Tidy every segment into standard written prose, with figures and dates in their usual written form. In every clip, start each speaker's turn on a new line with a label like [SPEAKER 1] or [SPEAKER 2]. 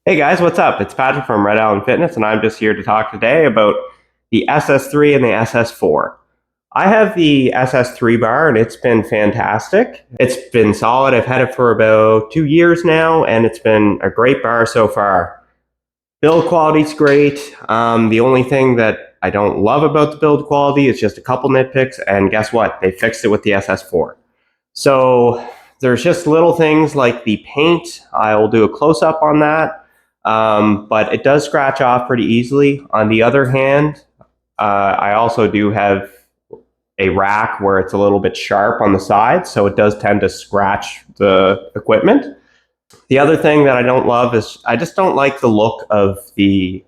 [SPEAKER 1] Hey guys, what's up? It's Patrick from Red Allen Fitness, and I'm just here to talk today about the SS3 and the SS4. I have the SS3 bar, and it's been fantastic. It's been solid. I've had it for about 2 years now, and it's been a great bar so far. Build quality's great. The only thing that I don't love about the build quality is just a couple nitpicks, and guess what? They fixed it with the SS4. So there's just little things like the paint. I'll do a close-up on that. But it does scratch off pretty easily. On the other hand, I also do have a rack where it's a little bit sharp on the side, so it does tend to scratch the equipment. The other thing that I don't love is I just don't like the look of the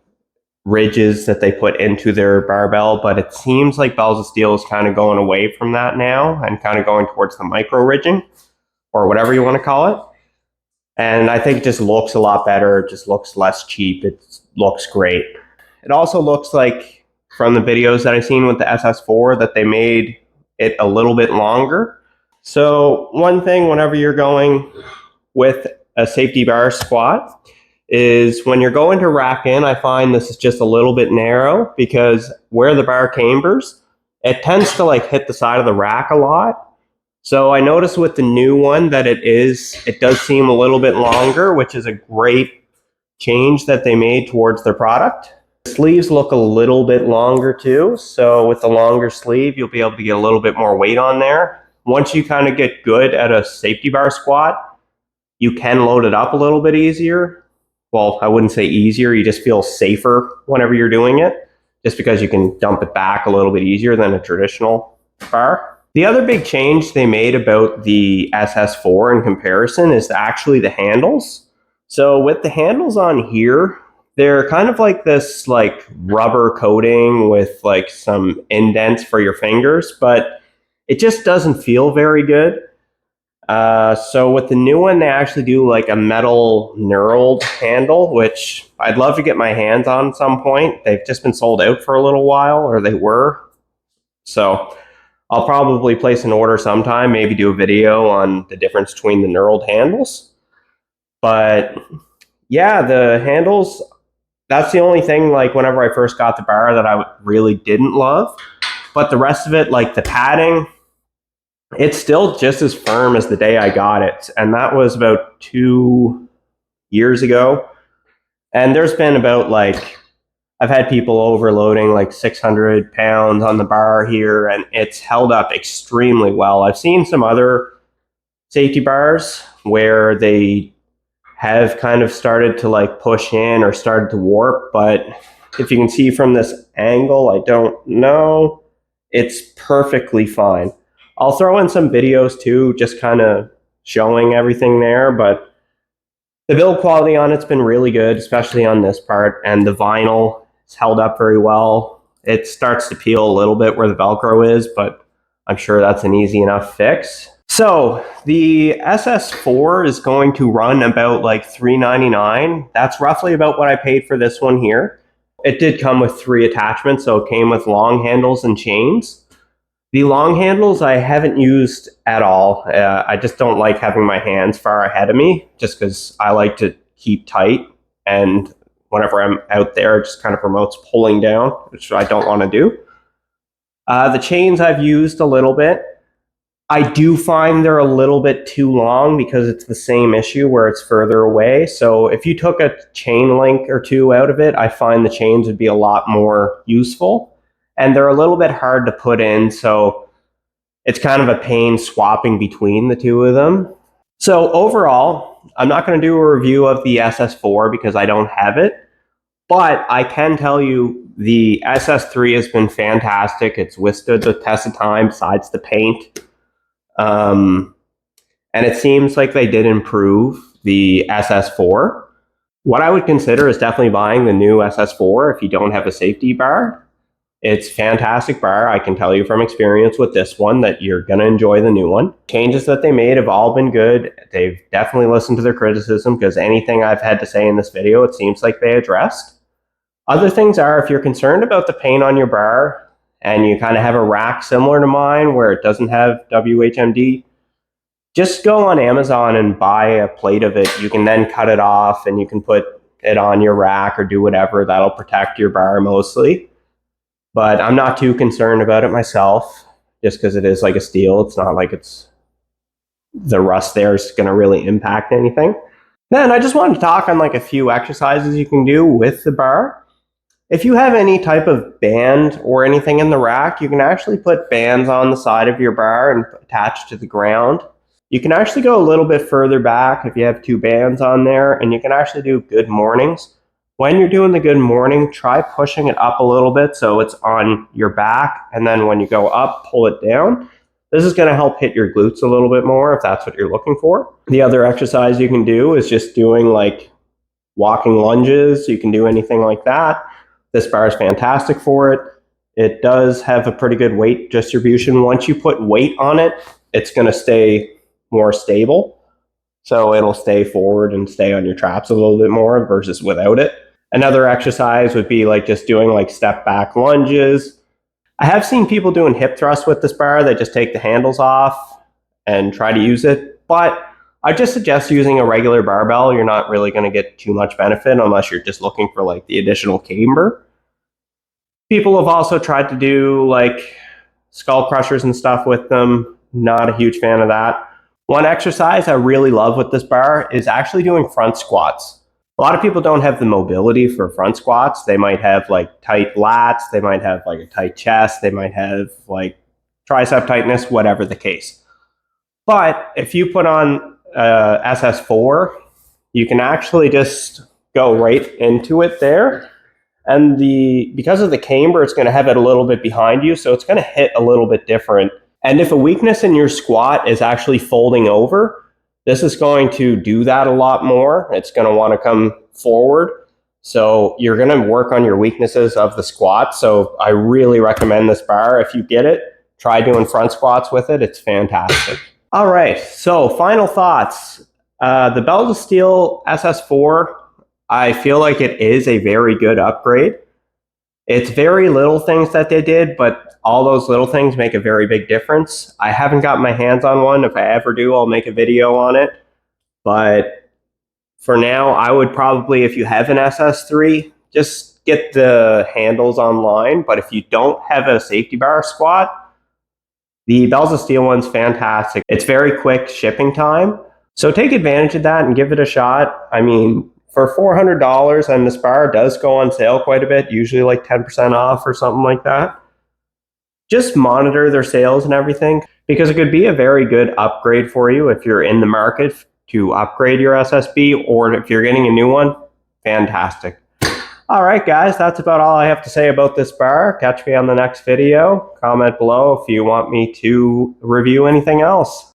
[SPEAKER 1] ridges that they put into their barbell, but it seems like Bells of Steel is kind of going away from that now and kind of going towards the micro ridging, or whatever you want to call it. And I think it just looks a lot better. It just looks less cheap. It looks great. It also looks like, from the videos that I've seen with the SS4, that they made it a little bit longer. So one thing whenever you're going with a safety bar squat is when you're going to rack in, I find this is just a little bit narrow because where the bar cambers, it tends to like hit the side of the rack a lot. So I noticed with the new one that it does seem a little bit longer, which is a great change that they made towards their product. The sleeves look a little bit longer too. So with the longer sleeve, you'll be able to get a little bit more weight on there. Once you kind of get good at a safety bar squat, you can load it up a little bit easier. Well, I wouldn't say easier. You just feel safer whenever you're doing it, just because you can dump it back a little bit easier than a traditional bar. The other big change they made about the SS4 in comparison is actually the handles. So with the handles on here, they're kind of like this like rubber coating with like some indents for your fingers, but it just doesn't feel very good. So with the new one, they actually do like a metal knurled handle, which I'd love to get my hands on at some point. They've just been sold out for a little while, or they were. So I'll probably place an order sometime, maybe do a video on the difference between the knurled handles. But yeah, the handles, that's the only thing, like whenever I first got the bar, that I really didn't love. But the rest of it, like the padding, it's still just as firm as the day I got it. And that was about 2 years ago. And there's been about like, I've had people overloading like 600 pounds on the bar here, and it's held up extremely well. I've seen some other safety bars where they have kind of started to like push in or started to warp, but if you can see from this angle, I don't know. It's perfectly fine. I'll throw in some videos too, just kind of showing everything there, but the build quality on it's been really good, especially on this part, and the vinyl it's held up very well. It starts to peel a little bit where the Velcro is, but I'm sure that's an easy enough fix. So the SS4 is going to run about like $399. That's roughly about what I paid for this one here. It did come with 3 attachments, so it came with long handles and chains. The long handles I haven't used at all. I just don't like having my hands far ahead of me, just because I like to keep tight, and whenever I'm out there, it just kind of promotes pulling down, which I don't want to do. The chains I've used a little bit. I do find they're a little bit too long because it's the same issue where it's further away. So if you took a chain link or 2 out of it, I find the chains would be a lot more useful. And they're a little bit hard to put in, so it's kind of a pain swapping between the 2 of them. So overall, I'm not going to do a review of the SS4 because I don't have it, but I can tell you the SS3 has been fantastic. It's withstood the test of time besides the paint. And it seems like they did improve the SS4. What I would consider is definitely buying the new SS4 if you don't have a safety bar. It's a fantastic bar. I can tell you from experience with this one that you're going to enjoy the new one. Changes that they made have all been good. They've definitely listened to their criticism because anything I've had to say in this video, it seems like they addressed. Other things are, if you're concerned about the paint on your bar and you kind of have a rack similar to mine where it doesn't have WHMD, just go on Amazon and buy a plate of it. You can then cut it off and you can put it on your rack or do whatever. That'll protect your bar mostly. But I'm not too concerned about it myself, just because it is like a steel. It's not like the rust there is going to really impact anything. Then I just wanted to talk on like a few exercises you can do with the bar. If you have any type of band or anything in the rack, you can actually put bands on the side of your bar and attach to the ground. You can actually go a little bit further back if you have 2 bands on there, and you can actually do good mornings. When you're doing the good morning, try pushing it up a little bit so it's on your back, and then when you go up, pull it down. This is going to help hit your glutes a little bit more if that's what you're looking for. The other exercise you can do is just doing like walking lunges. You can do anything like that. This bar is fantastic for it. It does have a pretty good weight distribution. Once you put weight on it, it's going to stay more stable. So it'll stay forward and stay on your traps a little bit more versus without it. Another exercise would be like just doing like step back lunges. I have seen people doing hip thrusts with this bar. They just take the handles off and try to use it. But I just suggest using a regular barbell. You're not really going to get too much benefit unless you're just looking for like the additional camber. People have also tried to do like skull crushers and stuff with them. Not a huge fan of that. One exercise I really love with this bar is actually doing front squats. A lot of people don't have the mobility for front squats. They might have like tight lats, they might have like a tight chest, they might have like tricep tightness, whatever the case. But if you put on SS4, you can actually just go right into it there. And because of the camber, it's going to have it a little bit behind you, so it's going to hit a little bit different. And if a weakness in your squat is actually folding over, this is going to do that a lot more. It's going to want to come forward. So you're going to work on your weaknesses of the squat. So I really recommend this bar. If you get it, try doing front squats with it. It's fantastic. All right, so final thoughts. The Belgian Steel SS4, I feel like it is a very good upgrade. It's very little things that they did, but all those little things make a very big difference. I haven't got my hands on one. If I ever do, I'll make a video on it. But for now, I would probably, if you have an SS3, just get the handles online. But if you don't have a safety bar squat, the Bells of Steel one's fantastic. It's very quick shipping time. So take advantage of that and give it a shot. I mean, for $400, and this bar does go on sale quite a bit, usually like 10% off or something like that. Just monitor their sales and everything, because it could be a very good upgrade for you if you're in the market to upgrade your SSB, or if you're getting a new one, fantastic. All right, guys, that's about all I have to say about this bar. Catch me on the next video. Comment below if you want me to review anything else.